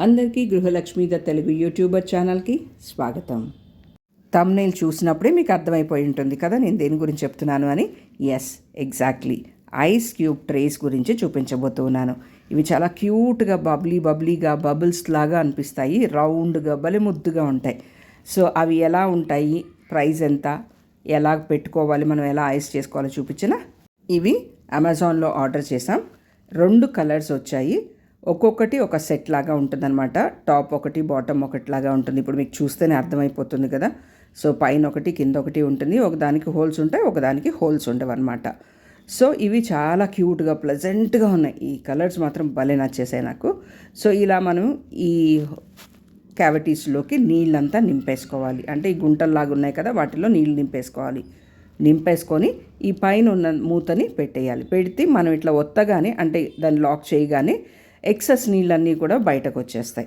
అందరికీ గృహలక్ష్మి the Telugu YouTuber ఛానల్కి స్వాగతం. థంబ్నెయిల్ చూసినప్పుడే మీకు అర్థమైపోయి ఉంటుంది కదా నేను దేని గురించి చెప్తున్నాను అని. Yes, exactly ice cube trays గురించి చూపించబోతున్నాను. ఇవి చాలా క్యూట్గా బబ్లీగా బబుల్స్ లాగా అనిపిస్తాయి, రౌండ్గా భలే ముద్దుగా ఉంటాయి. సో అవి ఎలా ఉంటాయి, ప్రైస్ ఎంత, ఎలా పెట్టుకోవాలి, మనం ఎలా ఐస్ చేసుకోవాలో చూపించిన. ఇవి అమెజాన్లో ఆర్డర్ చేసాం. 2 కలర్స్ వచ్చాయి. ఒక్కొక్కటి ఒక సెట్ లాగా ఉంటుందన్నమాట. టాప్ ఒకటి, బాటమ్ ఒకటి లాగా ఉంటుంది. ఇప్పుడు మీకు చూస్తేనే అర్థమైపోతుంది కదా. సో పైన ఒకటి, కింద ఒకటి ఉంటుంది. ఒకదానికి హోల్స్ ఉంటాయి, ఒకదానికి హోల్స్ ఉండవు అనమాట. సో ఇవి చాలా క్యూట్గా ప్లెజెంట్గా ఉన్నాయి. ఈ కలర్స్ మాత్రం భలే నచ్చేసాయి నాకు. సో ఇలా మనం ఈ క్యావిటీస్లోకి నీళ్ళంతా నింపేసుకోవాలి. అంటే ఈ గుంటల్లాగా ఉన్నాయి కదా, వాటిలో నీళ్ళు నింపేసుకోవాలి. నింపేసుకొని ఈ పైన ఉన్న మూతని పెట్టేయాలి. పెడితే మనం ఇట్లా ఒత్తగానే, అంటే దాన్ని లాక్ చేయగానే ఎక్సెస్ నీళ్ళన్నీ కూడా బయటకు వచ్చేస్తాయి.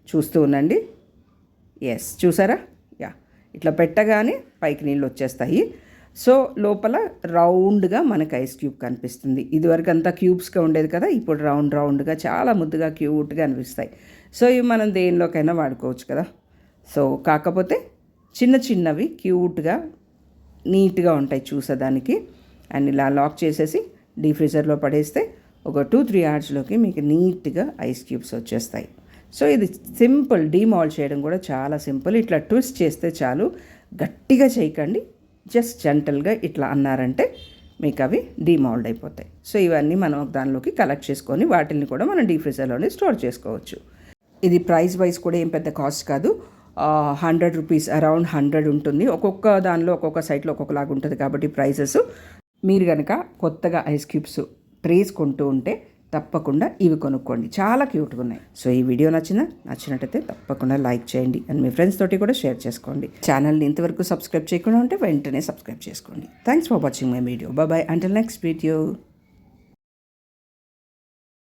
చూస్తూ ఉండండి. ఎస్, చూసారా? యా, ఇట్లా పెట్టగానే పైకి నీళ్ళు వచ్చేస్తాయి. సో లోపల రౌండ్గా మనకు ఐస్ క్యూబ్ కనిపిస్తుంది. ఇదివరకు అంతా క్యూబ్స్గా ఉండేది కదా, ఇప్పుడు రౌండ్గా చాలా ముద్దుగా క్యూట్గా అనిపిస్తాయి. సో ఇవి మనం దేనిలోకైనా వాడుకోవచ్చు కదా. సో కాకపోతే చిన్నవి క్యూట్గా నీట్గా ఉంటాయి చూసేదానికి. అండ్ ఇలా లాక్ చేసేసి డీప్ ఫ్రీజర్లో పడేస్తే ఒక 2-3 అవర్స్లోకి మీకు నీట్గా ఐస్ క్యూబ్స్ వచ్చేస్తాయి. సో ఇది సింపుల్, డీమాల్డ్ చేయడం కూడా చాలా సింపుల్. ఇట్లా ట్విస్ట్ చేస్తే చాలు, గట్టిగా చేయకండి, జస్ట్ జెంటల్గా ఇట్లా అన్నారంటే మీకు అవి డీమాల్డ్ అయిపోతాయి. సో ఇవన్నీ మనం దానిలోకి కలెక్ట్ చేసుకొని వాటిని కూడా మనం డీప్ ఫ్రీజర్లోనే స్టోర్ చేసుకోవచ్చు. ఇది ప్రైస్ వైజ్ కూడా ఏం పెద్ద కాస్ట్ కాదు. 100 రూపీస్, అరౌండ్ 100 ఉంటుంది. ఒక్కొక్క దానిలో ఒక్కొక్క సైట్లో ఒక్కొక్కలాగా ఉంటుంది కాబట్టి ప్రైసెస్. మీరు కనుక కొత్తగా ఐస్ క్యూబ్స్ ట్రేస్ కొంటూ ఉంటే తప్పకుండా ఇవి కొనుక్కోండి, చాలా క్యూట్గా ఉన్నాయి. సో ఈ వీడియో నచ్చినట్టయితే తప్పకుండా లైక్ చేయండి అండ్ మీ ఫ్రెండ్స్ తోటి కూడా షేర్ చేసుకోండి. ఛానల్ని ఇంతవరకు సబ్స్క్రైబ్ చేయకుండా ఉంటే వెంటనే సబ్స్క్రైబ్ చేసుకోండి. Thanks for watching my video. Bye until next video.